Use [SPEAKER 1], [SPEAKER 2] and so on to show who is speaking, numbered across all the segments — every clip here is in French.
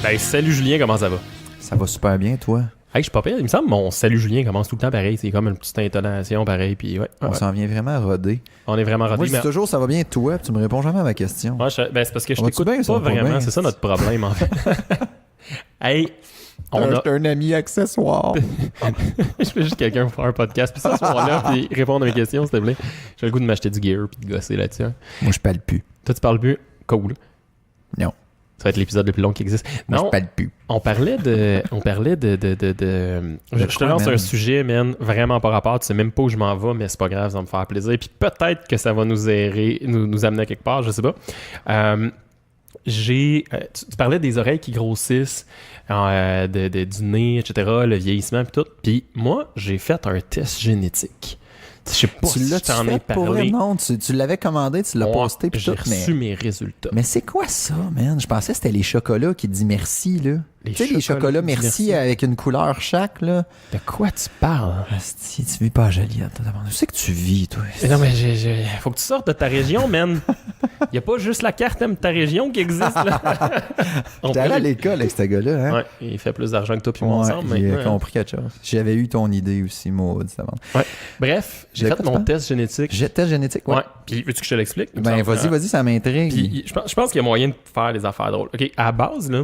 [SPEAKER 1] Ben, salut Julien, comment ça va?
[SPEAKER 2] Ça va super bien, toi?
[SPEAKER 1] Hey, je suis pas pire. Il me semble que mon salut Julien commence tout le temps pareil. C'est comme une petite intonation pareil. Puis
[SPEAKER 2] On s'en vient vraiment rodé.
[SPEAKER 1] On est vraiment rodé.
[SPEAKER 2] Moi, je dis toujours ça va bien, toi, puis tu me réponds jamais à ma question.
[SPEAKER 1] Ben, c'est parce que je t'écoute
[SPEAKER 2] bien,
[SPEAKER 1] pas vraiment.
[SPEAKER 2] bien?
[SPEAKER 1] C'est ça notre problème, en fait. Hey, on a...
[SPEAKER 2] un ami accessoire.
[SPEAKER 1] je fais juste quelqu'un pour faire un podcast. Puis ça, ce moment-là, puis répondre à mes questions, s'il te plaît. J'ai le goût de m'acheter du gear puis de gosser là-dessus. Hein.
[SPEAKER 2] Moi, je parle plus.
[SPEAKER 1] Toi, tu parles plus? Cool.
[SPEAKER 2] Non.
[SPEAKER 1] Ça va être l'épisode le plus long qui existe.
[SPEAKER 2] Moi,
[SPEAKER 1] non,
[SPEAKER 2] je parle plus.
[SPEAKER 1] On parlait de... Je te lance un sujet, man, vraiment par rapport. Tu sais même pas où je m'en vais, mais c'est pas grave, ça va me faire plaisir. Puis peut-être que ça va nous amener à quelque part, je sais pas. Tu parlais des oreilles qui grossissent, du nez, etc., le vieillissement, puis tout. Puis moi, j'ai fait un test génétique. Je sais pas si je t'en ai parlé.
[SPEAKER 2] Non, tu l'avais commandé, tu l'as posté, puis tout.
[SPEAKER 1] J'ai reçu mes résultats.
[SPEAKER 2] Mais c'est quoi ça, man? Je pensais que c'était les chocolats qui disent merci, là. Tu sais, les chocolats merci avec une couleur chaque, là.
[SPEAKER 1] De quoi tu parles?
[SPEAKER 2] Si tu vis pas à Joliette, je sais que tu vis, toi.
[SPEAKER 1] Non, mais faut que tu sortes de ta région, man. Il y a pas juste la carte de ta région qui existe, là.
[SPEAKER 2] J'étais allé à l'école avec ce gars-là, hein?
[SPEAKER 1] Ouais, il fait plus d'argent que toi puis moi ensemble.
[SPEAKER 2] Il a compris quelque chose. J'avais eu ton idée aussi, moi, avant.
[SPEAKER 1] Ouais. Bref, j'ai fait mon test génétique.
[SPEAKER 2] Test génétique, ouais.
[SPEAKER 1] Puis veux-tu que je te l'explique?
[SPEAKER 2] Ben, vas-y, ça m'intrigue.
[SPEAKER 1] Puis je pense qu'il y a moyen de faire des affaires drôles. OK, à la base, là,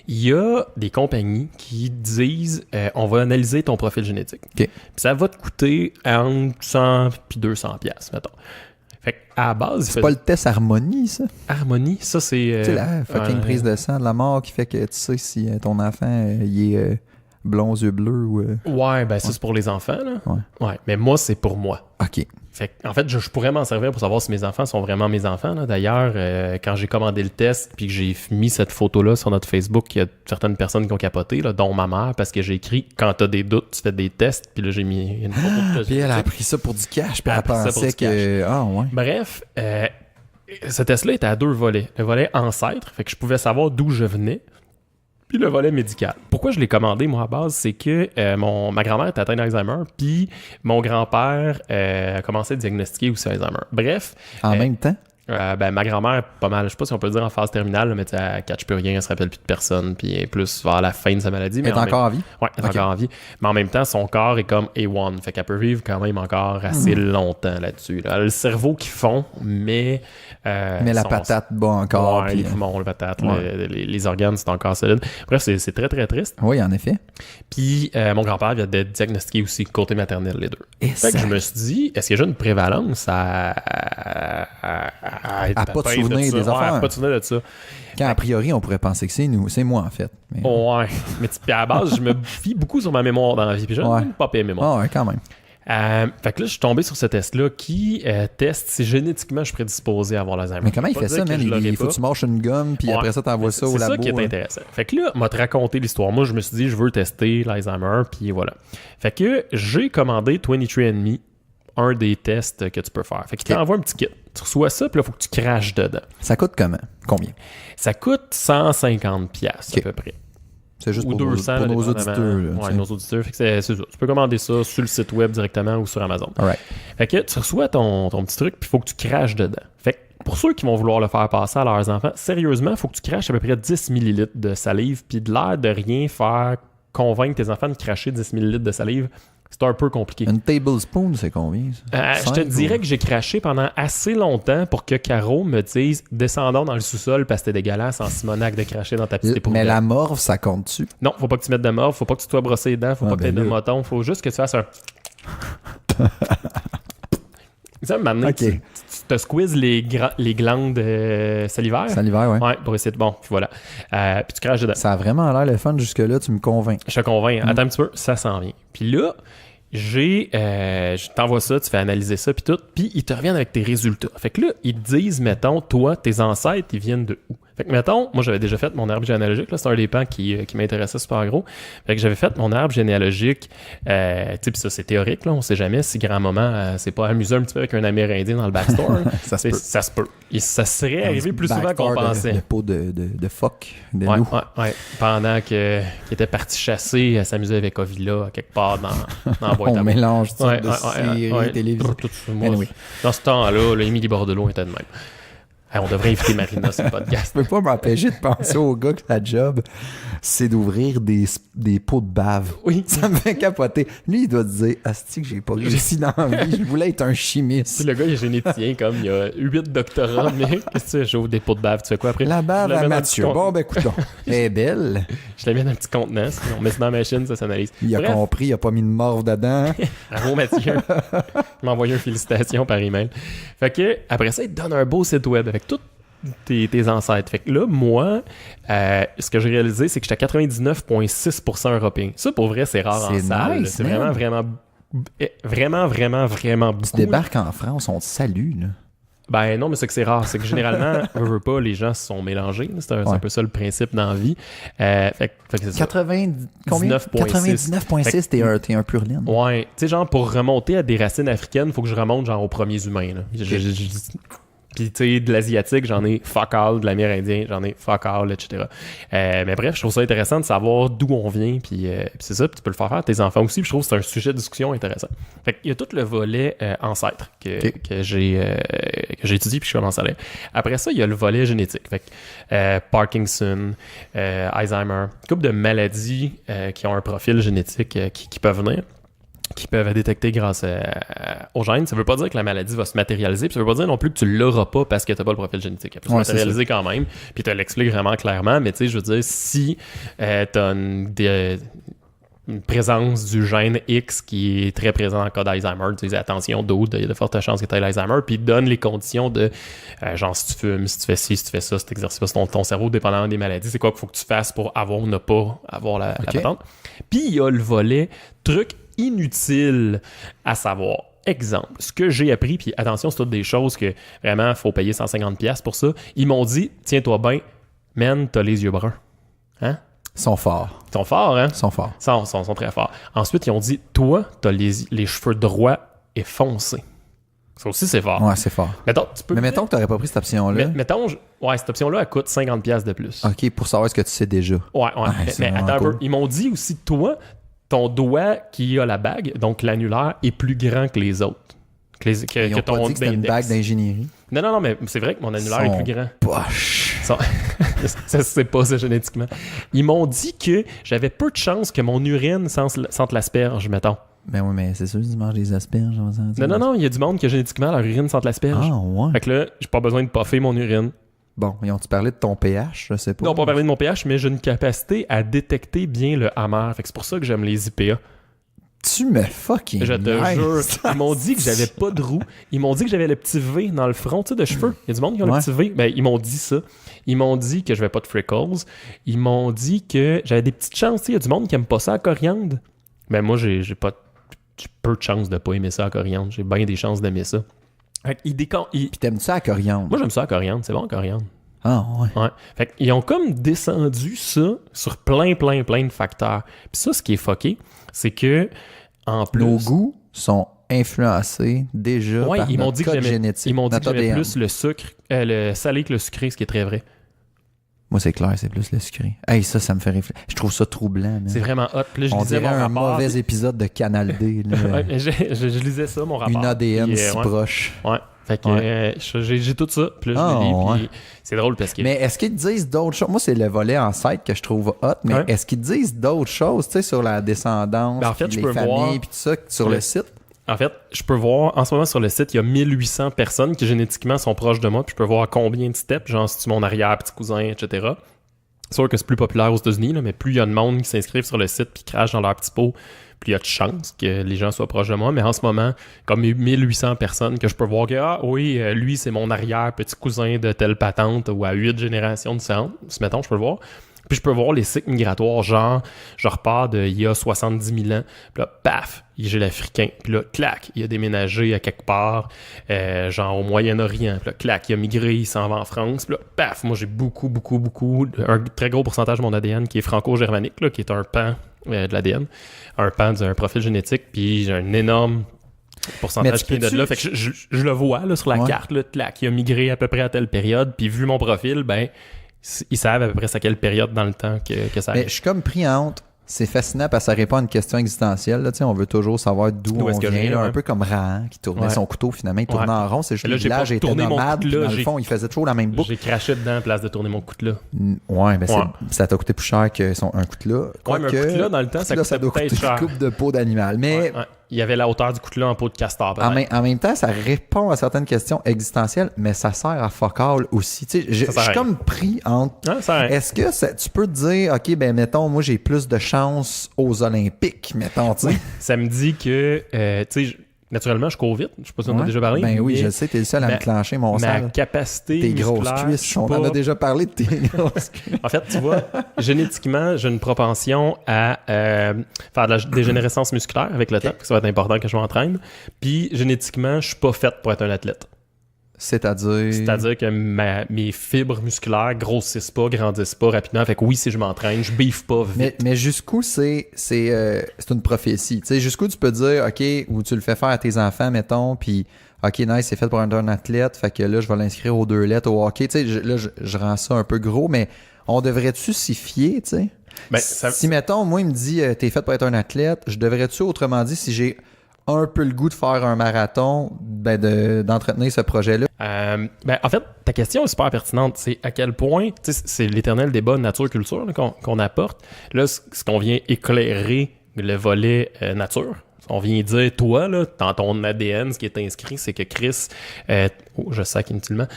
[SPEAKER 1] il y a des compagnies qui disent on va analyser ton profil génétique.
[SPEAKER 2] Okay.
[SPEAKER 1] Puis ça va te coûter entre 100 puis 200 pièces, mettons. Fait qu'à la base...
[SPEAKER 2] C'est pas le test Harmonie, ça?
[SPEAKER 1] Harmonie, ça c'est...
[SPEAKER 2] tu sais, la fucking prise de sang de la mort qui fait que tu sais si ton enfant il est blond aux yeux bleus ou...
[SPEAKER 1] Ouais, ben ça c'est pour les enfants, là. Ouais, mais moi, c'est pour moi.
[SPEAKER 2] OK.
[SPEAKER 1] Fait en fait, je pourrais m'en servir pour savoir si mes enfants sont vraiment mes enfants. Là. D'ailleurs, quand j'ai commandé le test puis que j'ai mis cette photo-là sur notre Facebook, il y a certaines personnes qui ont capoté, là, dont ma mère, parce que j'ai écrit « Quand t'as des doutes, tu fais des tests. » Puis là, j'ai mis une photo.
[SPEAKER 2] Puis elle a pris ça pour du cash. Puis elle pensait que... Ah, ouais.
[SPEAKER 1] Bref, ce test-là était à 2 volets. Le volet ancêtre, fait que je pouvais savoir d'où je venais. Puis le volet médical. Pourquoi je l'ai commandé, moi, à base, c'est que ma grand-mère est atteinte d'Alzheimer, puis mon grand-père a commencé à diagnostiquer aussi Alzheimer. Bref.
[SPEAKER 2] En même temps?
[SPEAKER 1] Ma grand-mère, pas mal, je sais pas si on peut le dire en phase terminale, là, mais elle catch plus rien, elle se rappelle plus de personne, puis elle est plus vers la fin de sa maladie.
[SPEAKER 2] Elle est encore en vie?
[SPEAKER 1] Oui, elle est encore en vie. Mais en même temps, son corps est comme A1, fait qu'elle peut vivre quand même encore assez longtemps là-dessus. Là. Elle a le cerveau qui fond, mais
[SPEAKER 2] la patate bat encore.
[SPEAKER 1] Ouais, les poumons, la patate, les organes, c'est encore solide. Bref, c'est très, très triste.
[SPEAKER 2] Oui, en effet.
[SPEAKER 1] Puis mon grand-père vient d'être diagnostiqué aussi côté maternel, les deux. Fait que je me suis dit, est-ce qu'il y a une prévalence à
[SPEAKER 2] pas te souvenir des affaires.
[SPEAKER 1] Pas te souvenir de ça.
[SPEAKER 2] Quand a priori, on pourrait penser que c'est nous. C'est moi, en fait. Mais...
[SPEAKER 1] Ouais. Mais à la base, je me fie beaucoup sur ma mémoire dans la vie. Puis j'ai une pas pire mémoire.
[SPEAKER 2] Ouais, quand même.
[SPEAKER 1] Fait que là, je suis tombé sur ce test-là qui teste si génétiquement je suis prédisposé à avoir l'Alzheimer.
[SPEAKER 2] Mais comment il fait ça, man? Il faut que tu mâches une gomme, puis après ça, t'envoies ça au labo.
[SPEAKER 1] C'est ça qui est intéressant. Fait que là, m'a te raconté l'histoire. Moi, je me suis dit, je veux tester l'Alzheimer, puis voilà. Fait que j'ai commandé 23andMe, un des tests que tu peux faire. Fait qu'il t'envoie un petit kit. Tu reçois ça, puis là, il faut que tu craches dedans.
[SPEAKER 2] Ça coûte comment? Combien?
[SPEAKER 1] Ça coûte 150$ à peu près.
[SPEAKER 2] C'est juste
[SPEAKER 1] ou
[SPEAKER 2] pour
[SPEAKER 1] 200
[SPEAKER 2] nos auditeurs.
[SPEAKER 1] Oui, nos auditeurs. Fait que c'est ça. Tu peux commander ça sur le site web directement ou sur Amazon.
[SPEAKER 2] Alright.
[SPEAKER 1] Fait que tu reçois ton petit truc, puis il faut que tu craches dedans. Fait que pour ceux qui vont vouloir le faire passer à leurs enfants, sérieusement, il faut que tu craches à peu près 10 ml de salive, puis de l'air de rien faire convaincre tes enfants de cracher 10 ml de salive. C'est un peu compliqué.
[SPEAKER 2] Une tablespoon, c'est combien, ça?
[SPEAKER 1] Je te dirais que j'ai craché pendant assez longtemps pour que Caro me dise « Descendons dans le sous-sol parce que c'était dégueulasse en Simonac de cracher dans ta petite épaule. »
[SPEAKER 2] Mais la morve, ça compte-tu?
[SPEAKER 1] Non, faut pas que tu mettes de morve, faut pas que tu te sois brossé les dents, faut pas que tu aies de moton, faut juste que tu fasses un... Ça, maintenant, tu te squeezes les glandes salivaires.
[SPEAKER 2] Salivaires, ouais.
[SPEAKER 1] Ouais, pour essayer de... Bon, puis voilà. Puis tu craches dedans.
[SPEAKER 2] Ça a vraiment l'air le fun jusque-là, tu me convaincs.
[SPEAKER 1] Je te convainc. Attends un petit peu, ça s'en vient. Puis là, je t'envoie ça, tu fais analyser ça, puis tout, puis ils te reviennent avec tes résultats. Fait que là, ils te disent, mettons, toi, tes ancêtres, ils viennent de où? Fait que, mettons, moi, j'avais déjà fait mon arbre généalogique, là, c'est un des pans qui m'intéressait super gros. Fait que j'avais fait mon arbre généalogique, tu sais, puis ça, c'est théorique, là, on sait jamais si grand-maman s'est pas amusé un petit peu avec un Amérindien dans le backstore.
[SPEAKER 2] Ça se peut.
[SPEAKER 1] Et ça serait arrivé plus souvent qu'on pensait.
[SPEAKER 2] Le pot de phoque de
[SPEAKER 1] nous.
[SPEAKER 2] Ouais.
[SPEAKER 1] Pendant qu'il était parti chasser, à s'amuser avec Ovila, quelque part dans la boîte à
[SPEAKER 2] on mélange de séries, télévision.
[SPEAKER 1] Dans ce temps-là, Émilie Bordelot était de même. On devrait inviter Marina sur le podcast.
[SPEAKER 2] Je peux pas m'empêcher de penser au gars que sa job, c'est d'ouvrir des pots de bave.
[SPEAKER 1] Oui.
[SPEAKER 2] Ça me fait capoter. Lui, il doit te dire, asti que j'ai pas réussi dans la vie, je voulais être un chimiste.
[SPEAKER 1] Puis le gars, il est généticien, comme il a 8 doctorats, mais qu'est-ce que tu fais? J'ouvre des pots de bave, tu fais quoi après?
[SPEAKER 2] La bave à Mathieu. Bon, ben écoute, elle est belle.
[SPEAKER 1] Je la mets dans un petit contenant, on met ça dans la machine, ça s'analyse.
[SPEAKER 2] Il a compris, il a pas mis de morve dedans.
[SPEAKER 1] Bravo Mathieu. Il m'a envoyé une félicitation par email. Fait que, après ça, il te donne un beau site web avec tous tes ancêtres. Fait que là, moi, ce que j'ai réalisé, c'est que j'étais à 99,6% européen. Ça, pour vrai, c'est rare en salle.
[SPEAKER 2] Nice,
[SPEAKER 1] c'est vraiment beaucoup.
[SPEAKER 2] Tu débarques en France, on te salue, là.
[SPEAKER 1] Ben non, mais c'est que c'est rare. C'est que généralement, veut pas, les gens se sont mélangés. C'est un peu ça le principe dans la vie. Fait que c'est ça.
[SPEAKER 2] 99,6, t'es un pur laine.
[SPEAKER 1] Ouais. Tu sais, genre, pour remonter à des racines africaines, il faut que je remonte genre aux premiers humains. Là. Puis, tu sais, de l'asiatique, j'en ai fuck all, de l'amérindien, j'en ai fuck all, etc. Mais bref, je trouve ça intéressant de savoir d'où on vient, puis c'est ça, puis tu peux le faire à tes enfants aussi, puis je trouve que c'est un sujet de discussion intéressant. Fait qu'il y a tout le volet ancêtre que j'ai étudié, puis je commence à lire. Après ça, il y a le volet génétique. Fait que Parkinson, Alzheimer, une couple de maladies qui ont un profil génétique qui peuvent venir, qui peuvent être détectés grâce aux gènes. Ça veut pas dire que la maladie va se matérialiser, puis ça veut pas dire non plus que tu l'auras pas parce que t'as pas le profil génétique. Elle peut se matérialiser quand même, puis tu l'expliques vraiment clairement, mais tu sais, je veux dire, si t'as une présence du gène X qui est très présent dans le cas d'Alzheimer, tu dis attention, il y a de fortes chances que tu aies l'Alzheimer, puis donne les conditions de genre si tu fumes, si tu fais ci, si tu fais ça, cet exercice-là, ton cerveau, dépendamment des maladies, c'est quoi qu'il faut que tu fasses pour avoir ou ne pas avoir la patente. Puis il y a le volet truc inutile à savoir. Exemple, ce que j'ai appris, puis attention, c'est toutes des choses que vraiment, il faut payer 150$ pour ça. Ils m'ont dit, tiens-toi bien, man, t'as les yeux bruns. Hein?
[SPEAKER 2] Ils sont forts.
[SPEAKER 1] Ils sont forts, hein?
[SPEAKER 2] Ils sont forts.
[SPEAKER 1] Ils sont très forts. Ensuite, ils ont dit, toi, t'as les cheveux droits et foncés. Ça aussi, c'est fort.
[SPEAKER 2] Ouais, c'est fort.
[SPEAKER 1] Mais
[SPEAKER 2] mettons que t'aurais pas pris cette option-là.
[SPEAKER 1] Cette option-là, elle coûte 50$ de plus.
[SPEAKER 2] OK, pour savoir ce que tu sais déjà.
[SPEAKER 1] Ouais. Mais attends un peu. Ils m'ont dit aussi, toi, ton doigt qui a la bague, donc l'annulaire, est plus grand que les autres.
[SPEAKER 2] Ils ont pas dit que c'était une bague d'ingénierie.
[SPEAKER 1] Non, mais c'est vrai que mon annulaire est plus grand.
[SPEAKER 2] Poche.
[SPEAKER 1] Ça se sait pas, ça, génétiquement. Ils m'ont dit que j'avais peu de chances que mon urine sente l'asperge, mettons.
[SPEAKER 2] Ben oui, mais c'est sûr qu'ils mangent des asperges.
[SPEAKER 1] Non, il y a du monde que génétiquement, leur urine sente l'asperge.
[SPEAKER 2] Ah, ouais.
[SPEAKER 1] Fait que là, j'ai pas besoin de puffer mon urine.
[SPEAKER 2] Bon, ils ont-tu parlé de ton pH? Je sais pas.
[SPEAKER 1] Non, pas parlé de mon pH, mais j'ai une capacité à détecter bien le amer. Fait que c'est pour ça que j'aime les IPA.
[SPEAKER 2] Tu me fucking
[SPEAKER 1] Je te jure. Ils m'ont dit que j'avais pas de roux. Ils m'ont dit que j'avais le petit V dans le front, tu sais, de cheveux. Il y a du monde qui a le petit V. Ben, ils m'ont dit ça. Ils m'ont dit que j'avais pas de freckles. Ils m'ont dit que j'avais des petites chances. Tu sais, il y a du monde qui aime pas ça à coriandre. Ben, moi, j'ai peu de chances de pas aimer ça à coriandre. J'ai bien des chances d'aimer ça.
[SPEAKER 2] Puis t'aimes ça à coriandre?
[SPEAKER 1] Moi, j'aime ça à coriandre. C'est bon à coriandre.
[SPEAKER 2] Ah, ouais.
[SPEAKER 1] Fait qu'ils ont comme descendu ça sur plein de facteurs. Puis ça, ce qui est fucké, c'est que, en plus...
[SPEAKER 2] Nos goûts sont influencés déjà par notre code génétique.
[SPEAKER 1] Ils m'ont dit que j'aimais plus le sucre, le salé que le sucré, ce qui est très vrai.
[SPEAKER 2] Moi, c'est clair, c'est plus le sucré. Hey, ça me fait réfléchir. Je trouve ça troublant. Man.
[SPEAKER 1] C'est vraiment hot. Puis là,
[SPEAKER 2] on dirait un mauvais épisode de Canal D.
[SPEAKER 1] Ouais, mais je lisais ça, mon rapport.
[SPEAKER 2] Une ADN si proche.
[SPEAKER 1] Ouais. Fait que j'ai tout ça. Puis là, je le lis. Puis c'est drôle parce que...
[SPEAKER 2] Mais est-ce qu'ils te disent d'autres choses? Moi, c'est le volet ancêtre que je trouve hot. Mais est-ce qu'ils te disent d'autres choses, tu sais, sur la descendance,
[SPEAKER 1] en fait,
[SPEAKER 2] les familles, puis tout ça, sur le site?
[SPEAKER 1] En fait, je peux voir, en ce moment sur le site, il y a 1800 personnes qui génétiquement sont proches de moi. Puis je peux voir combien de steps, genre si tu es mon arrière, petit cousin, etc. C'est sûr que c'est plus populaire aux États-Unis, là, mais plus il y a de monde qui s'inscrivent sur le site puis crachent dans leur petit pot, plus il y a de chances que les gens soient proches de moi. Mais en ce moment, comme 1800 personnes que je peux voir que, lui, c'est mon arrière-petit cousin de telle patente ou à 8 générations différentes, mettons, je peux le voir. Puis je peux voir les cycles migratoires, genre, je repars d'il y a 70 000 ans, puis là, paf, j'ai l'Africain, puis là, clac, il a déménagé à quelque part, genre au Moyen-Orient, puis là, clac, il a migré, il s'en va en France, puis là, paf, moi j'ai beaucoup, un très gros pourcentage de mon ADN qui est franco-germanique, là, qui est un pan de l'ADN, un pan d'un profil génétique, puis j'ai un énorme pourcentage qui vient de là, fait que je le vois là, sur la carte, là, clac, il a migré à peu près à telle période, puis vu mon profil, ben... Ils savent à peu près à quelle période dans le temps que ça arrive.
[SPEAKER 2] Mais je suis comme pris entre C'est fascinant parce que ça répond à une question existentielle. Là, on veut toujours savoir d'où on vient. Là, un peu comme Rahan qui tournait son couteau, finalement. Il tournait en rond. C'est juste que le village était nomade. Dans le fond, il faisait toujours la même boucle.
[SPEAKER 1] J'ai craché dedans à place de tourner mon coutelas.
[SPEAKER 2] Ouais, mais ça t'a coûté plus cher qu'un coutelas.
[SPEAKER 1] Ouais, mais un coutelas, dans le temps, ça coûtait peut-être cher.
[SPEAKER 2] Une coupe de peau d'animal. Mais
[SPEAKER 1] il y avait la hauteur du coutelas en peau de castor.
[SPEAKER 2] En même temps, ça répond à certaines questions existentielles, mais ça sert à fuck all aussi. Je suis comme pris entre... Est-ce que tu peux te dire, OK, ben mettons, moi, j'ai plus de chance aux Olympiques, mettons, tu sais.
[SPEAKER 1] Ça me dit que, tu sais, naturellement, je cours vite. Je sais pas si on en a déjà parlé.
[SPEAKER 2] Ben oui, je sais, t'es le seul à me clancher mon sang.
[SPEAKER 1] Ma capacité
[SPEAKER 2] tes grosses cuisses. On en a déjà parlé de tes grosses cuisses.
[SPEAKER 1] En fait, tu vois, génétiquement, j'ai une propension à faire de la dégénérescence musculaire avec le temps. Ça va être important que je m'entraîne. Puis, génétiquement, je suis pas faite pour être un athlète. C'est-à-dire que mes fibres musculaires grossissent pas, grandissent pas rapidement. Fait que oui, si je m'entraîne, je biffe pas vite.
[SPEAKER 2] Mais jusqu'où c'est une prophétie? Tu sais, jusqu'où tu peux dire, OK, ou tu le fais faire à tes enfants, mettons, puis OK, nice, c'est fait pour un athlète, fait que là, je vais l'inscrire aux 2 lettres au hockey. Tu sais, là, je rends ça un peu gros, mais on devrait-tu s'y fier, tu sais? Si, mettons, moi, il me dit, t'es fait pour être un athlète, je devrais-tu, autrement dit, si j'ai un peu le goût de faire un marathon, d'entretenir ce projet-là?
[SPEAKER 1] En fait, ta question est super pertinente. C'est à quel point, c'est l'éternel débat nature-culture qu'on apporte. Là, ce qu'on vient éclairer le volet nature. On vient dire, toi, là, dans ton ADN, ce qui est inscrit, c'est que Chris, je sac inutilement,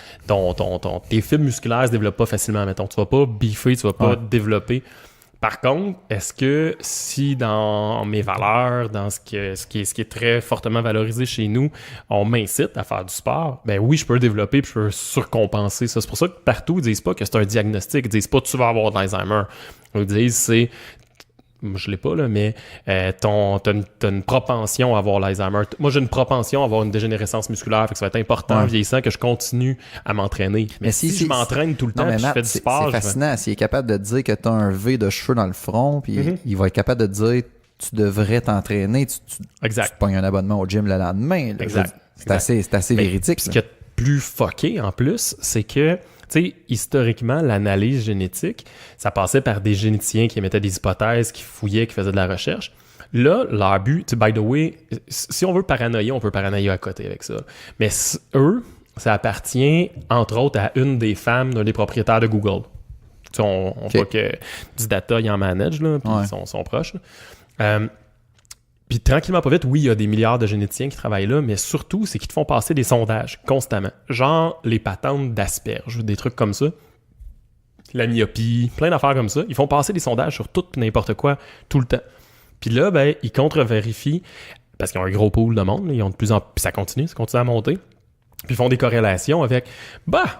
[SPEAKER 1] tes fibres musculaires se développent pas facilement, mettons. Tu vas pas biffer, tu vas pas développer. Par contre, est-ce que si dans mes valeurs, dans ce qui est très fortement valorisé chez nous, on m'incite à faire du sport, ben oui, je peux le développer puis je peux surcompenser ça. C'est pour ça que partout, ils disent pas que c'est un diagnostic. Ils disent pas tu vas avoir de l'Alzheimer. Ils disent c'est... Moi, je l'ai pas, là, mais t'as une propension à avoir l'Alzheimer. Moi, j'ai une propension à avoir une dégénérescence musculaire. Fait que ça va être important, vieillissant, que je continue à m'entraîner. Mais si je m'entraîne tout le temps, je fais du sport...
[SPEAKER 2] C'est fascinant. S'il est capable de te dire que t'as un V de cheveux dans le front, puis il va être capable de te dire tu devrais t'entraîner, tu pognes un abonnement au gym le lendemain. Là. C'est assez véridique.
[SPEAKER 1] Ce qui est plus fucké, en plus, c'est que tu sais, historiquement, l'analyse génétique, ça passait par des généticiens qui émettaient des hypothèses, qui fouillaient, qui faisaient de la recherche. Là, leur but, tu sais, by the way, si on veut paranoïer, on peut paranoïer à côté avec ça. Mais eux, ça appartient, entre autres, à une des femmes d'un des propriétaires de Google. Tu sais, on voit que du data, ils en managent, là, puis ils sont proches. Puis tranquillement pas vite, oui, il y a des milliards de généticiens qui travaillent là, mais surtout, c'est qu'ils te font passer des sondages constamment. Genre les patentes d'asperges, des trucs comme ça. La myopie, plein d'affaires comme ça. Ils font passer des sondages sur tout et n'importe quoi, tout le temps. Puis là, ils contre-vérifient, parce qu'ils ont un gros pool de monde, là, ils ont de plus en plus, puis ça continue à monter. Puis ils font des corrélations avec,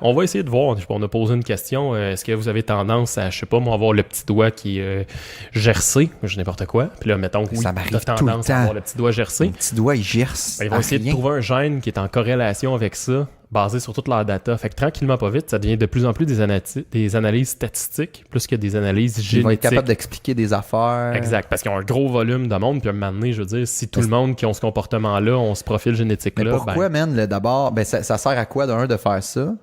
[SPEAKER 1] on va essayer de voir. On a posé une question, est-ce que vous avez tendance à, je sais pas, moi, avoir le petit doigt qui est gercé, je n'importe quoi. Puis là, mettons que
[SPEAKER 2] ça
[SPEAKER 1] tu as tendance à avoir le petit doit gercé.
[SPEAKER 2] Le petit doigt, il gerce.
[SPEAKER 1] Ils vont essayer de trouver un gène qui est en corrélation avec ça, basé sur toute leur data. Fait que tranquillement, pas vite, ça devient de plus en plus des analyses statistiques, plus que des analyses génétiques. Ils vont
[SPEAKER 2] être capables d'expliquer des affaires.
[SPEAKER 1] Exact, parce qu'ils ont un gros volume de monde. Puis à un moment donné, je veux dire, si tout le monde qui ont ce comportement-là ont ce profil génétique-là...
[SPEAKER 2] Mais pourquoi, d'abord, ça sert à quoi de faire ça?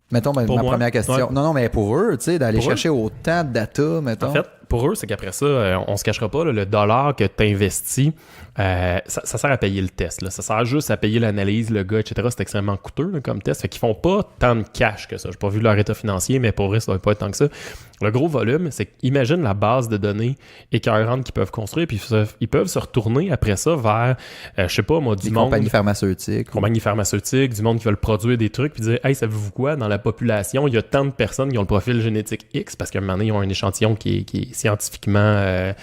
[SPEAKER 2] Mettons, ma première question. Ouais. Non, mais pour eux, tu sais, d'aller chercher autant de data, mettons.
[SPEAKER 1] En fait, pour eux, c'est qu'après ça, on se cachera pas, là, le dollar que tu investis, ça sert à payer le test. Là. Ça sert juste à payer l'analyse, le gars, etc. C'est extrêmement coûteux là, comme test. Fait qu'ils font pas tant de cash que ça. J'ai pas vu leur état financier, mais pour eux, ça doit pas être tant que ça. Le gros volume, c'est qu'imagine la base de données écœurante qu'ils peuvent construire, puis ils peuvent se retourner après ça vers, je sais pas, moi, du monde...
[SPEAKER 2] Compagnies pharmaceutiques,
[SPEAKER 1] du monde qui veulent produire des trucs, puis dire, hey, savez-vous quoi, dans la population, il y a tant de personnes qui ont le profil génétique X, parce qu'à un moment donné, ils ont un échantillon qui est scientifiquement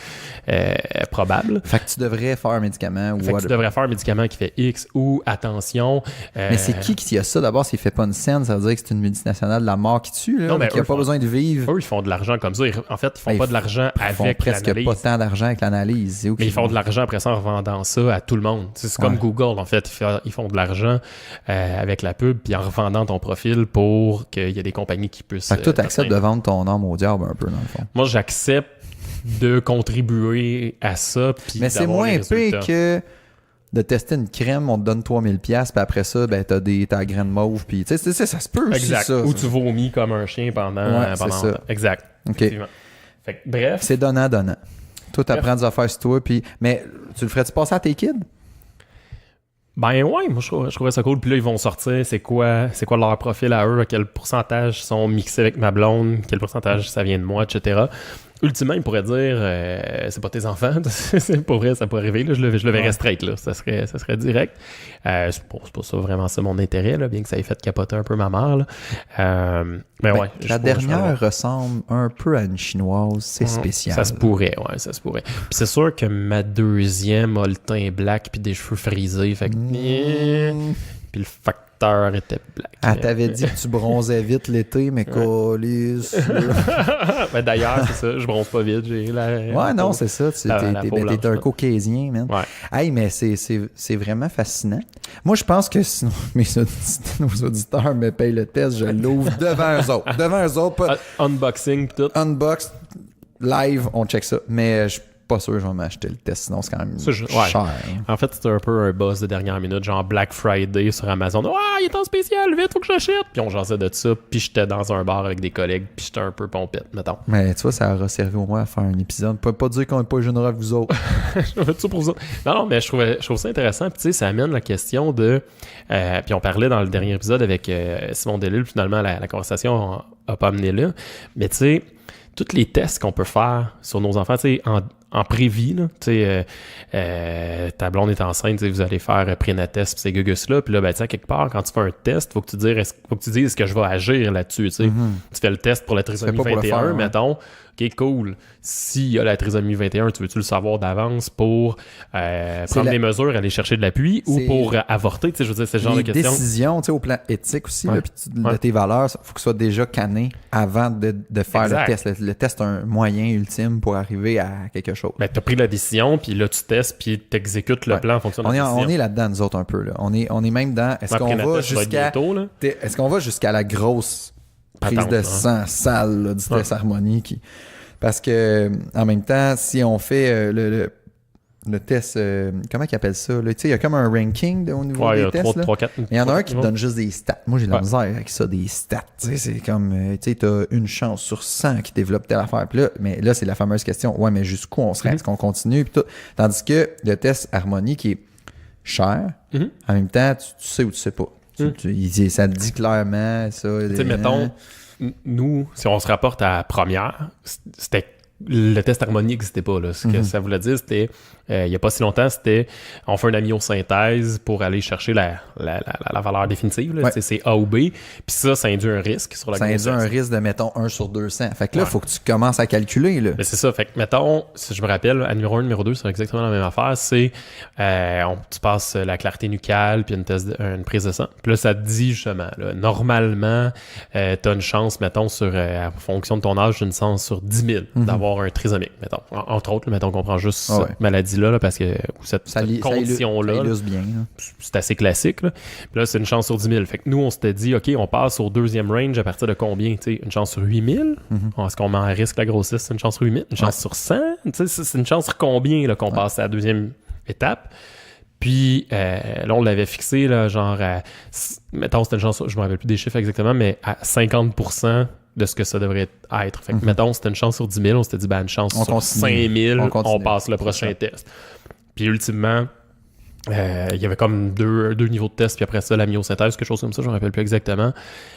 [SPEAKER 1] probable.
[SPEAKER 2] Fait que tu devrais faire un médicament.
[SPEAKER 1] Tu devrais faire un médicament qui fait X ou attention.
[SPEAKER 2] Mais c'est qui a ça d'abord s'il fait pas une scène? Ça veut dire que c'est une multinationale de la mort qui tue, là,
[SPEAKER 1] non, mais
[SPEAKER 2] qui n'a pas besoin de vivre.
[SPEAKER 1] Eux, ils font de l'argent comme ça. En fait, ils font pas de l'argent avec l'analyse.
[SPEAKER 2] Presque pas tant d'argent avec l'analyse.
[SPEAKER 1] Mais ils font de l'argent après ça en revendant ça à tout le monde. C'est comme Google, en fait. Ils font de l'argent avec la pub puis en revendant ton profil pour qu'il y ait des compagnies qui puissent...
[SPEAKER 2] Fait que toi, t'acceptes de vendre ton âme au diable un peu, dans le fond.
[SPEAKER 1] Moi, j'accepte de contribuer à ça.
[SPEAKER 2] Mais c'est moins pire que de tester une crème, on te donne 3000$, puis après ça, t'as la graine mauve, puis ça se peut aussi,
[SPEAKER 1] exact.
[SPEAKER 2] ça.
[SPEAKER 1] Ou tu vomis comme un chien pendant
[SPEAKER 2] c'est ça.
[SPEAKER 1] Exact.
[SPEAKER 2] OK.
[SPEAKER 1] Fait que, bref.
[SPEAKER 2] C'est donnant. Toi, t'apprends des affaires sur toi, puis... Mais tu le ferais-tu passer à tes kids?
[SPEAKER 1] Ben ouais, moi je trouvais ça cool. Puis là, ils vont sortir, c'est quoi leur profil à eux, quel pourcentage sont mixés avec ma blonde, quel pourcentage ça vient de moi, etc. Ultimement, ils pourraient dire c'est pas tes enfants, c'est pas vrai, ça pourrait arriver, là, je le verrais straight, là, ça serait direct. C'est pas ça vraiment ça mon intérêt, là, bien que ça ait fait capoter un peu ma mère. Là. Mais ouais.
[SPEAKER 2] La dernière ressemble un peu à une chinoise, c'est spécial.
[SPEAKER 1] Ça se pourrait. Puis c'est sûr que ma deuxième a le teint black puis des cheveux frisés, fait que... Puis le facteur était black.
[SPEAKER 2] Elle t'avait dit que tu bronzais vite l'été, mais câlisse.
[SPEAKER 1] Ben d'ailleurs, c'est ça, je bronze pas vite.
[SPEAKER 2] Ouais, non, c'est ça. T'es un caucasien, man.
[SPEAKER 1] Ouais.
[SPEAKER 2] Hey, mais c'est vraiment fascinant. Moi, je pense que sinon nos auditeurs me payent le test, je l'ouvre devant eux autres. Devant eux autres.
[SPEAKER 1] Unboxing, tout.
[SPEAKER 2] Unbox, live, on check ça. Mais je suis pas sûr que je vais m'acheter le test, sinon c'est quand même cher.
[SPEAKER 1] En fait, c'était un peu un buzz de dernière minute, genre Black Friday sur Amazon. Ah, il est en spécial, vite, faut que j'achète. Puis on jasait de ça, puis j'étais dans un bar avec des collègues, puis j'étais un peu pompette, mettons.
[SPEAKER 2] Mais tu vois, ça aura servi au moins à faire un épisode. Pas dire qu'on n'est pas généreux avec vous autres.
[SPEAKER 1] Je fais ça pour vous autres. Non, mais je trouve ça intéressant. Puis tu sais, ça amène la question de... puis on parlait dans le dernier épisode avec Simon Delille, finalement, la conversation a pas amené là. Mais tu sais, tous les tests qu'on peut faire sur nos enfants, tu sais, en prévie, là, tu sais, ta blonde est enceinte, vous allez faire prénatest pis ces gugus-là, puis là, ben, tu sais, quelque part, quand tu fais un test, faut que tu dises est-ce que je vais agir là-dessus, tu sais. Tu fais le test pour la trisomie 21, mettons, ok, cool. S'il y a la trisomie 21, tu veux-tu le savoir d'avance pour prendre des mesures, aller chercher de l'appui ou pour avorter, tu sais, je veux dire, c'est ce genre de questions.
[SPEAKER 2] Les décisions, tu sais, au plan éthique aussi, là, de tes valeurs, faut que ce soit déjà canné avant de faire le test. Le test est un moyen ultime pour arriver à quelque chose.
[SPEAKER 1] Ben, t'as pris la décision, puis là, tu testes, puis t'exécutes le plan en fonction de la décision. On
[SPEAKER 2] est là-dedans, nous autres, un peu. Là. On est même dans... Est-ce qu'on va jusqu'à la grosse prise de sang sale là, du test harmonie parce que en même temps, si on fait le test, comment ils appellent ça? Tu sais, il y a comme un ranking au niveau des tests.
[SPEAKER 1] 3, 4,
[SPEAKER 2] il y en a un qui te donne juste des stats. Moi, j'ai de la misère avec ça, des stats. C'est comme, tu sais, t'as une chance sur 100 qui développe telle affaire. Puis là, mais là, c'est la fameuse question, ouais, mais jusqu'où on serait? Est-ce qu'on continue? Puis tout. Tandis que le test harmonie qui est cher, en même temps, tu sais ou tu sais pas. Ça te dit clairement ça.
[SPEAKER 1] Tu sais, mettons, nous, si on se rapporte à la première, c'était le test harmonie n'existait pas. Là. Ce que ça voulait dire, c'était, il n'y a pas si longtemps, c'était on fait une amyosynthèse pour aller chercher la valeur définitive. Là, c'est A ou B. Puis ça induit un risque sur la grossesse. Ça induit
[SPEAKER 2] un risque de, mettons, 1 sur 200. Fait que là, il faut que tu commences à calculer. Là.
[SPEAKER 1] Mais c'est ça. Fait que, mettons, si je me rappelle, à numéro 1, numéro 2, c'est exactement la même affaire. C'est, tu passes la clarté nucale puis une prise de sang. Puis là, ça te dit justement, là, normalement, tu as une chance, mettons, en fonction de ton âge, une chance sur 10 000 d'avoir un trisomique, mettons. Entre autres, mettons qu'on prend juste cette maladie-là, parce que cette condition-là, c'est assez classique. Là. Puis là, c'est une chance sur 10 000. Fait que nous, on s'était dit, OK, on passe au deuxième range à partir de combien? T'sais, une chance sur 8 000? Est-ce qu'on met en risque la grossesse? C'est une chance sur 8 000? Une chance sur 100? T'sais, c'est une chance sur combien là, qu'on passe à la deuxième étape? Puis là, on l'avait fixé, là, genre, mettons, c'était une chance, je me rappelle plus des chiffres exactement, mais à 50% de ce que ça devrait être. Fait que, mettons, c'était une chance sur 10 000, on s'était dit, une chance sur 5 000, on passe le prochain test. Puis, ultimement, il y avait comme deux niveaux de test, puis après ça, la myosynthèse, quelque chose comme ça, je ne me rappelle plus exactement.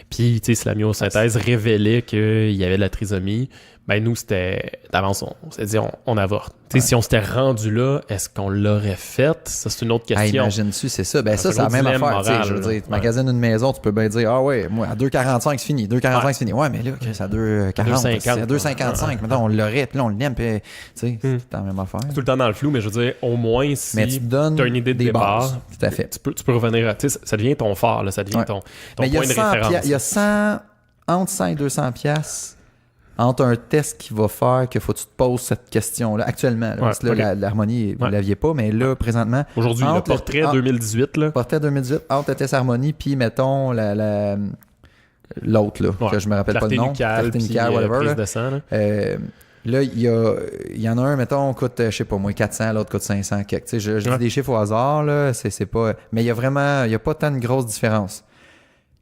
[SPEAKER 1] Puis, tu sais, si la myosynthèse révélait qu'il y avait de la trisomie, ben nous, c'était d'avance, on s'est dit, on avorte. Tu sais, si on s'était rendu là, est-ce qu'on l'aurait fait? Ça, c'est une autre question.
[SPEAKER 2] Imagine-tu, c'est ça. Ben ça, c'est la même affaire. Je veux dire, tu magasines une maison, tu peux bien dire, ah ouais, moi, à 2,45, c'est fini. 2,45, c'est fini. Ouais, mais là, c'est à 2,40. C'est à 2,55. Maintenant, on l'aurait, puis là, on l'aime, puis, tu sais, c'est la même affaire.
[SPEAKER 1] Tout le temps dans le flou, mais je veux dire, au moins, si tu as une idée de départ,
[SPEAKER 2] bases, tout à fait.
[SPEAKER 1] Tu peux revenir, tu sais, ça devient ton phare, là, ça devient ton point de référence.
[SPEAKER 2] Il y a entre 100 et 200 piastres entre un test qui va faire qu'il faut que tu te poses cette question-là, actuellement. Là, parce que là, l'harmonie, vous ne l'aviez pas, mais là, présentement...
[SPEAKER 1] Aujourd'hui, le portrait 2018, là.
[SPEAKER 2] Portrait 2018, entre le test harmonie, puis, mettons, l'autre, là, que je me rappelle pas le nom.
[SPEAKER 1] Clarté nucale, whatever. Prise de sang,
[SPEAKER 2] là, il y en a un, mettons, coûte, je sais pas, moi, 400, l'autre coûte 500. Tu sais, je dis des chiffres au hasard, là, c'est pas... Mais il y a pas tant de grosse différence.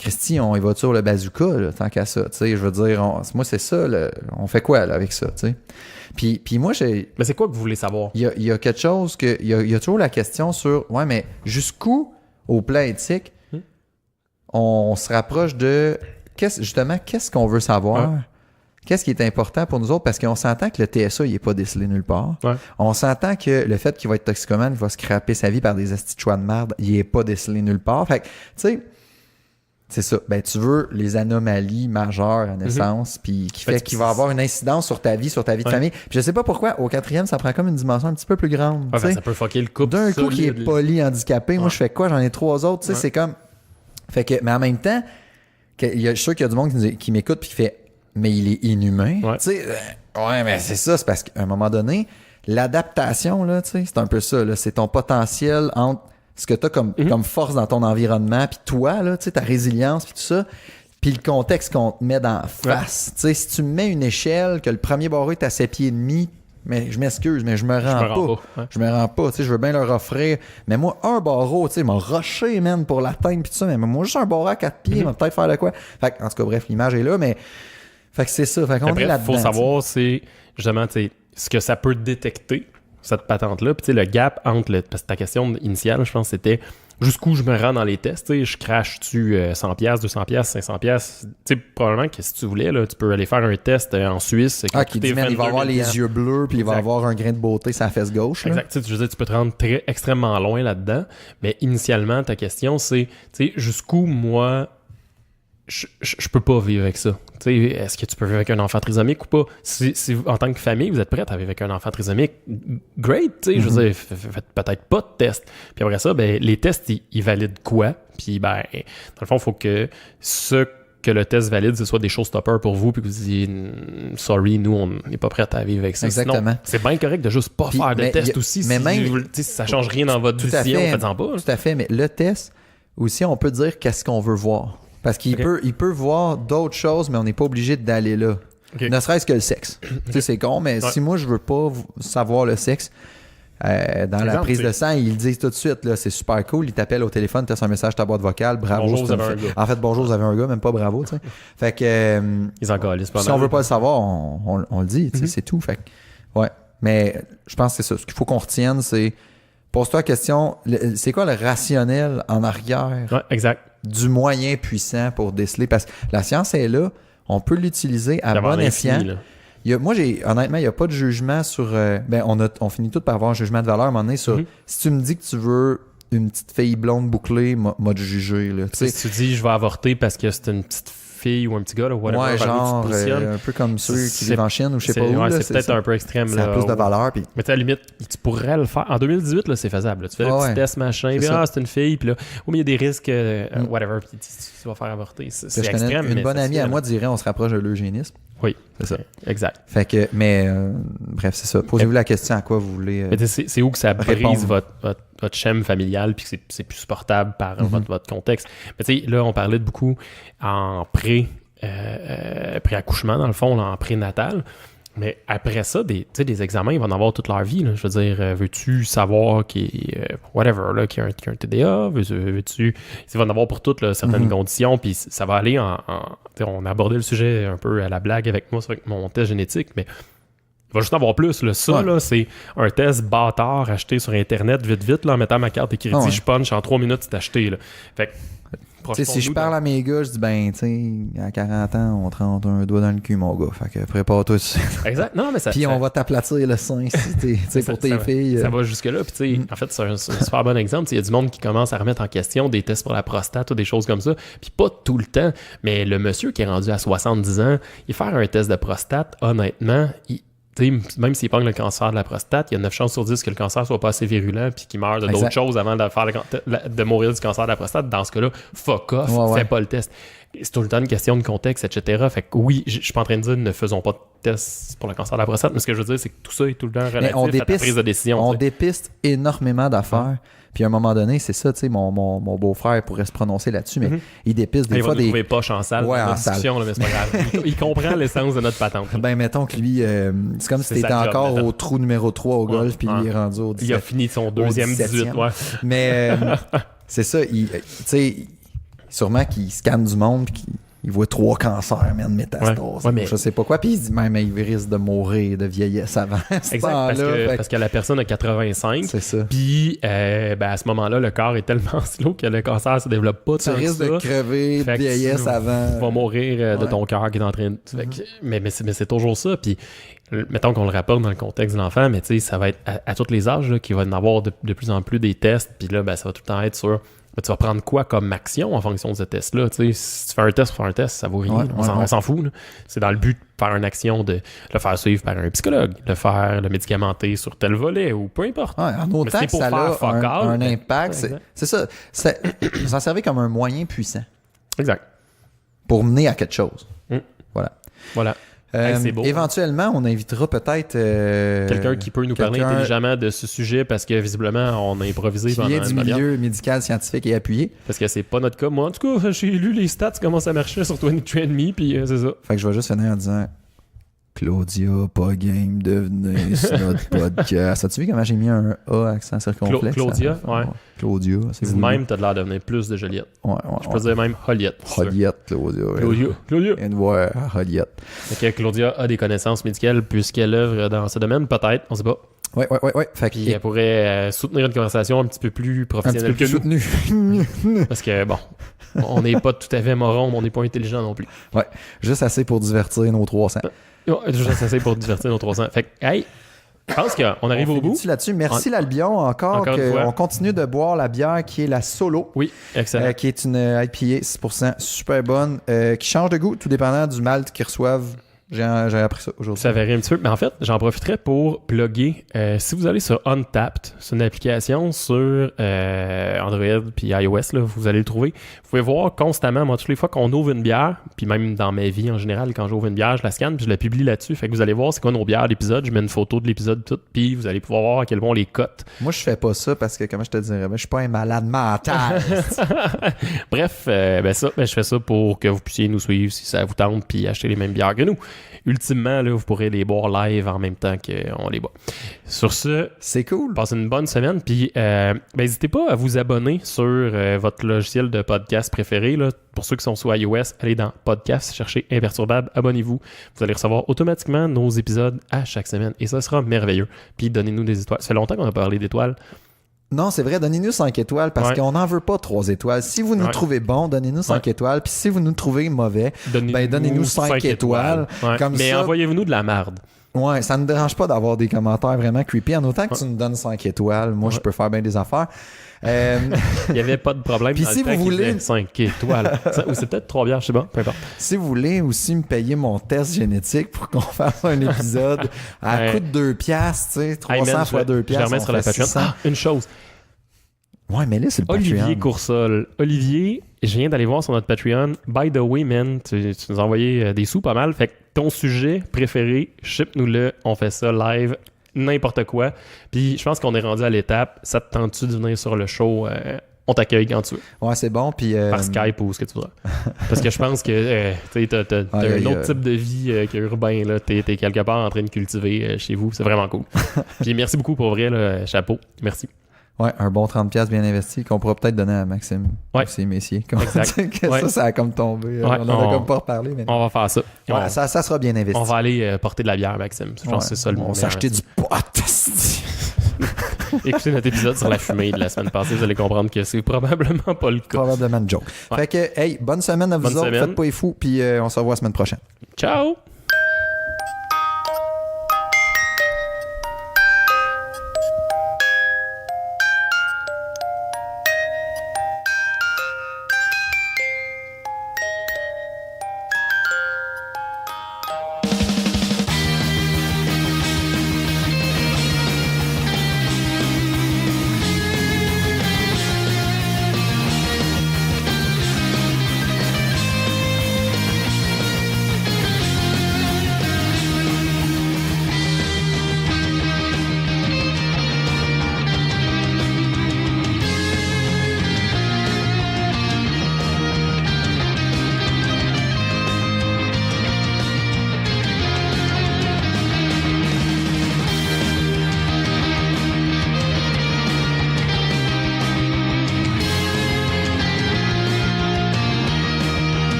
[SPEAKER 2] Christy, on y va sur le bazooka, là, tant qu'à ça, tu sais, je veux dire, moi, c'est ça, on fait quoi, là, avec ça, tu sais? Puis moi,
[SPEAKER 1] Mais c'est quoi que vous voulez savoir?
[SPEAKER 2] il y a quelque chose que, il y a toujours la question sur, ouais, mais jusqu'où, au plan éthique, on se rapproche de, qu'est-ce qu'on veut savoir? Qu'est-ce qui est important pour nous autres? Parce qu'on s'entend que le TSA, il n'est pas décelé nulle part.
[SPEAKER 1] Ouais.
[SPEAKER 2] On s'entend que le fait qu'il va être toxicomane, qu'il va scraper sa vie par des astis de choix de merde, il n'est pas décelé nulle part. Fait que, tu sais, c'est ça. Ben, tu veux les anomalies majeures à naissance, puis qui fait qu'il va avoir une incidence sur ta vie de famille. Puis je sais pas pourquoi, au 4e, ça prend comme une dimension un petit peu plus grande.
[SPEAKER 1] Ouais, ben, ça peut fucker le couple.
[SPEAKER 2] D'un coup qui est polyhandicapé, moi je fais quoi? J'en ai 3 autres, tu sais, c'est comme... Fait que, mais en même temps, je suis sûr qu'il y a du monde qui m'écoute puis qui fait « Mais il est inhumain.
[SPEAKER 1] Ouais.
[SPEAKER 2] Tu sais, ouais, mais c'est ça, c'est parce qu'à un moment donné, l'adaptation, là, tu sais, c'est un peu ça, là, c'est ton potentiel entre ce que tu as comme force dans ton environnement, puis toi, là, tu sais, ta résilience, puis tout ça, puis le contexte qu'on te met dans la face. Tu sais, si tu me mets une échelle, que le premier barreau est à 7 pieds et demi, mais je m'excuse, mais je me rends pas.
[SPEAKER 1] Ouais.
[SPEAKER 2] Je me rends pas, tu sais, je veux bien leur offrir. Mais moi, un barreau, tu sais, m'a rushé, man, pour l'atteindre, puis tout ça, mais moi, juste un barreau à 4 pieds, m'a peut-être faire de quoi. Fait que, en tout cas, bref, l'image est là, mais... Fait que c'est ça, fait qu'on est là-dedans.
[SPEAKER 1] Il faut savoir, c'est justement, tu sais, ce que ça peut détecter, cette patente-là. Puis, tu sais, le gap entre parce que ta question initiale, je pense, c'était jusqu'où je me rends dans les tests. Tu sais, je crache-tu 100$, 200$, 500$. Tu sais, probablement que si tu voulais, là, tu peux aller faire un test en Suisse.
[SPEAKER 2] Qui dit, il va avoir les yeux bleus, puis il va avoir un grain de beauté sur la fesse gauche. Là.
[SPEAKER 1] Exact. Tu sais, je veux dire, tu peux te rendre extrêmement loin là-dedans. Mais initialement, ta question, c'est, tu sais, jusqu'où moi... Je peux pas vivre avec ça. T'sais, est-ce que tu peux vivre avec un enfant trisomique ou pas? Si en tant que famille, vous êtes prête à vivre avec un enfant trisomique, great! Je veux dire, faites peut-être pas de test. Puis après ça, ben, les tests, ils valident quoi? Puis ben, dans le fond, il faut que ce que le test valide, ce soit des showstoppers pour vous, puis que vous disiez « Sorry, nous, on n'est pas prêts à vivre avec ça. »
[SPEAKER 2] Exactement.
[SPEAKER 1] Sinon, c'est bien correct de juste pas faire de test aussi.
[SPEAKER 2] Mais
[SPEAKER 1] si ça change rien dans votre décision, faites-en pas.
[SPEAKER 2] Tout à fait, mais le test, aussi, on peut dire qu'est-ce qu'on veut voir. Parce qu'il peut voir d'autres choses, mais on n'est pas obligé d'aller là. Okay. Ne serait-ce que le sexe. Tu sais, c'est con, mais si moi, je veux pas savoir le sexe, dans la prise de sang, ils le disent tout de suite, là, c'est super cool. Ils t'appellent au téléphone, tu as un message, ta boîte vocale, bravo.
[SPEAKER 1] Bonjour, vous avez un gars.
[SPEAKER 2] En fait, bonjour, vous avez un gars, même pas bravo. Tu sais. Fait que
[SPEAKER 1] ils en galissent pas mal.
[SPEAKER 2] Si on veut pas le savoir, on le dit, tu sais, c'est tout. Fait que, ouais. Mais je pense que c'est ça. Ce qu'il faut qu'on retienne, c'est pose-toi la question, c'est quoi le rationnel en arrière?
[SPEAKER 1] Ouais, exact.
[SPEAKER 2] Du moyen puissant pour déceler, parce que la science est là, on peut l'utiliser à bon escient. Honnêtement, il n'y a pas de jugement sur... on finit tout par avoir un jugement de valeur à un moment donné sur... Si tu me dis que tu veux une petite fille blonde bouclée, m'a de juger. Là,
[SPEAKER 1] si tu dis je vais avorter parce que c'est une petite fille ou un petit gars, là, whatever,
[SPEAKER 2] ouais, genre, un peu comme ceux qui vivent en Chine ou je sais pas où.
[SPEAKER 1] Ouais,
[SPEAKER 2] là,
[SPEAKER 1] c'est peut-être un peu extrême.
[SPEAKER 2] Ça a plus de valeur. Puis...
[SPEAKER 1] Mais tu sais, à la limite, tu pourrais le faire. En 2018, là, c'est faisable. Là. Tu fais le petit test, machin, puis c'est une fille, puis là, mais il y a des risques, whatever, puis tu vas faire avorter. C'est extrême.
[SPEAKER 2] Une bonne amie à moi dirait on se rapproche de l'eugénisme.
[SPEAKER 1] Oui,
[SPEAKER 2] c'est ça.
[SPEAKER 1] Exact.
[SPEAKER 2] Fait que, mais bref, c'est ça. Posez-vous la question à quoi vous voulez.
[SPEAKER 1] Mais c'est où que ça brise votre schème familial puis que c'est plus supportable par votre contexte. Mais tu sais, là, on parlait de beaucoup en pré-accouchement, dans le fond, là, en prénatal. Mais après ça, des examens, ils vont en avoir toute leur vie. Là. Je veux dire, veux-tu savoir qu'il y a un TDA? Veux-tu... Ils vont en avoir pour toutes là, certaines conditions, puis ça va aller on a abordé le sujet un peu à la blague avec moi, avec mon test génétique, mais il va juste en avoir plus. Là. Ça, là, c'est un test bâtard acheté sur Internet vite, là, en mettant ma carte de crédit, je punch, en 3 minutes, c'est acheté. Là. Fait que,
[SPEAKER 2] si je parle à mes gars, je dis ben, tu sais, à 40 ans, on te rentre un doigt dans le cul, mon gars. Fait que prépare-toi tout ça.
[SPEAKER 1] Exact. Non, mais ça.
[SPEAKER 2] Puis on va t'aplatir le sein pour tes filles.
[SPEAKER 1] Ça va jusque-là. Puis, tu sais, en fait, c'est un super bon exemple. Il y a du monde qui commence à remettre en question des tests pour la prostate ou des choses comme ça. Puis pas tout le temps. Mais le monsieur qui est rendu à 70 ans, il fait un test de prostate, honnêtement, même s'il pogne le cancer de la prostate, il y a 9 chances sur 10 que le cancer soit pas assez virulent puis qu'il meure de d'autres choses avant de mourir du cancer de la prostate. Dans ce cas-là, fuck off, fais pas le test. C'est tout le temps une question de contexte, etc. Fait que oui, je suis pas en train de dire ne faisons pas de test pour le cancer de la prostate, mais ce que je veux dire, c'est que tout ça est tout le temps relatif à la prise de décision.
[SPEAKER 2] On dépiste énormément d'affaires. Puis à un moment donné, c'est ça, tu sais, mon beau-frère pourrait se prononcer là-dessus, mais il dépiste des fois des...
[SPEAKER 1] Il va nous trouver poche en salle dans notre discussion, là, mais c'est pas grave. Il comprend l'essence de notre patente.
[SPEAKER 2] Ben, mettons que lui, c'est comme si t'étais encore au trou numéro 3 au golf, puis il est rendu au 17.
[SPEAKER 1] Il a fini son deuxième 18,
[SPEAKER 2] Mais c'est ça, tu sais... sûrement qu'il scanne du monde puis qu'il voit 3 cancers, man, métastase.
[SPEAKER 1] Ouais, mais...
[SPEAKER 2] Je sais pas quoi. Puis il se dit même, il risque de mourir de vieillesse avant.
[SPEAKER 1] Exact, parce que la personne a 85.
[SPEAKER 2] C'est ça.
[SPEAKER 1] Puis, à ce moment-là, le corps est tellement slow que le cancer se développe pas.
[SPEAKER 2] Tu risques de crever de vieillesse avant.
[SPEAKER 1] Tu vas mourir de ton cœur qui est en train de... Mais c'est toujours ça. Puis, mettons qu'on le rapporte dans le contexte de l'enfant, mais tu sais, ça va être à tous les âges qu'il va y en avoir de plus en plus des tests. Puis là, ça va tout le temps être sur... tu vas prendre quoi comme action en fonction de ce test-là? Si tu fais un test pour faire un test, ça vaut rien. On s'en fout. Là. C'est dans le but de faire une action, de le faire suivre par un psychologue, le médicamenter sur tel volet ou peu importe.
[SPEAKER 2] En autant que ça a un impact. C'est ça. Vous en servez comme un moyen puissant.
[SPEAKER 1] Exact.
[SPEAKER 2] Pour mener à quelque chose.
[SPEAKER 1] Voilà. C'est beau.
[SPEAKER 2] Éventuellement, on invitera peut-être
[SPEAKER 1] quelqu'un qui peut nous parler intelligemment de ce sujet parce que visiblement, on a improvisé pendant
[SPEAKER 2] du milieu médical, scientifique et appuyé.
[SPEAKER 1] Parce que c'est pas notre cas. Moi, en tout cas, j'ai lu les stats, comment ça marchait sur 23andMe, puis c'est ça.
[SPEAKER 2] Fait que je vais juste finir en disant Claudia, pas game de venir sur notre podcast. As-tu vu comment j'ai mis un A accent circonflexe?
[SPEAKER 1] Claudia, ouais.
[SPEAKER 2] Claudia, c'est
[SPEAKER 1] dis de même, t'as l'air de devenir plus de Joliette. Je peux dire même Joliette.
[SPEAKER 2] Joliette, Claudia. Et de voir Joliette.
[SPEAKER 1] Fait que Claudia a des connaissances médicales puisqu'elle œuvre dans ce domaine, peut-être, on sait pas.
[SPEAKER 2] Ouais.
[SPEAKER 1] Puis elle pourrait soutenir une conversation un petit peu plus professionnelle que nous. Parce que, bon, on n'est pas tout à fait moron, mais on n'est pas intelligent non plus.
[SPEAKER 2] Ouais, juste assez pour divertir nos 300.
[SPEAKER 1] Juste assez pour divertir nos 300. Fait que, hey, je pense qu'on arrive au bout.
[SPEAKER 2] Là-dessus. Merci l'Albion encore on continue de boire la bière qui est la Solo.
[SPEAKER 1] Oui, excellent.
[SPEAKER 2] Qui est une IPA 6%, super bonne, qui change de goût tout dépendant du malt qu'ils reçoivent. J'ai appris ça aujourd'hui.
[SPEAKER 1] Ça varie un petit peu. Mais en fait, j'en profiterai pour plugger. Si vous allez sur Untappd, c'est une application sur Android puis iOS, là, vous allez le trouver. Vous pouvez voir constamment, moi, toutes les fois qu'on ouvre une bière, puis même dans ma vie en général, quand j'ouvre une bière, je la scanne puis je la publie là-dessus. Fait que vous allez voir c'est quoi nos bières d'épisode. Je mets une photo de l'épisode tout, puis vous allez pouvoir voir à quel point on les cote.
[SPEAKER 2] Moi, je fais pas ça parce que, comment je te dirais, je suis pas un malade mental.
[SPEAKER 1] Bref, je fais ça pour que vous puissiez nous suivre si ça vous tente puis acheter les mêmes bières que nous. Ultimement, là, vous pourrez les boire live en même temps qu'on les boit. Sur ce,
[SPEAKER 2] c'est cool.
[SPEAKER 1] Passez une bonne semaine. Puis, n'hésitez pas à vous abonner sur votre logiciel de podcast préféré. Là. Pour ceux qui sont sous iOS, allez dans Podcast, cherchez Imperturbable, abonnez-vous. Vous allez recevoir automatiquement nos épisodes à chaque semaine. Et ça sera merveilleux. Puis, donnez-nous des étoiles. Ça fait longtemps qu'on a parlé d'étoiles.
[SPEAKER 2] Non, c'est vrai, donnez-nous 5 étoiles parce qu'on n'en veut pas 3 étoiles. Si vous nous trouvez bon, donnez-nous 5 étoiles. Puis si vous nous trouvez mauvais, donnez-nous 5 étoiles. Comme
[SPEAKER 1] mais
[SPEAKER 2] ça,
[SPEAKER 1] envoyez-nous de la merde.
[SPEAKER 2] Ouais, ça ne me dérange pas d'avoir des commentaires vraiment creepy. En autant que tu nous donnes 5 étoiles, moi, je peux faire bien des affaires.
[SPEAKER 1] Il n'y avait pas de problème.
[SPEAKER 2] Puis si vous voulez
[SPEAKER 1] 5 étoiles. Ou c'est peut-être 3 bières, je sais pas. Peu importe.
[SPEAKER 2] Si vous voulez aussi me payer mon test génétique pour qu'on fasse un épisode à coût de 2$, tu sais, 300 fois 2$.
[SPEAKER 1] Je remets sur la Patreon. Une chose.
[SPEAKER 2] Ouais, mais là, c'est le
[SPEAKER 1] Olivier
[SPEAKER 2] Patreon.
[SPEAKER 1] Coursol. Olivier, je viens d'aller voir sur notre Patreon. By the way, man, tu nous as envoyé des sous pas mal. Fait que ton sujet préféré, ship-nous-le. On fait ça live, n'importe quoi. Puis je pense qu'on est rendu à l'étape. Ça te tente-tu de venir sur le show? On t'accueille quand tu veux.
[SPEAKER 2] Ouais, c'est bon. Puis
[SPEAKER 1] par Skype ou ce que tu voudras. Parce que je pense que t'as un autre type de vie qu'urbain. T'es quelque part en train de cultiver chez vous. C'est vraiment cool. Puis merci beaucoup pour vrai. Là, chapeau. Merci.
[SPEAKER 2] Ouais, un bon 30$ bien investi qu'on pourra peut-être donner à Maxime.
[SPEAKER 1] Ouais.
[SPEAKER 2] Ses messieurs.
[SPEAKER 1] Exact.
[SPEAKER 2] Ça a comme tombé.
[SPEAKER 1] Ouais,
[SPEAKER 2] on en a comme pas reparlé. Mais...
[SPEAKER 1] On va faire ça.
[SPEAKER 2] Ouais, ça sera bien investi.
[SPEAKER 1] On va aller porter de la bière, Maxime. Je pense que c'est ça le moment.
[SPEAKER 2] On va s'acheter du pot.
[SPEAKER 1] Écoutez notre épisode sur la fumée de la semaine passée, vous allez comprendre que c'est probablement pas le cas.
[SPEAKER 2] Probablement une joke. Fait que, hey, bonne semaine à vous autres. Faites pas les fous, puis on se revoit la semaine prochaine.
[SPEAKER 1] Ciao!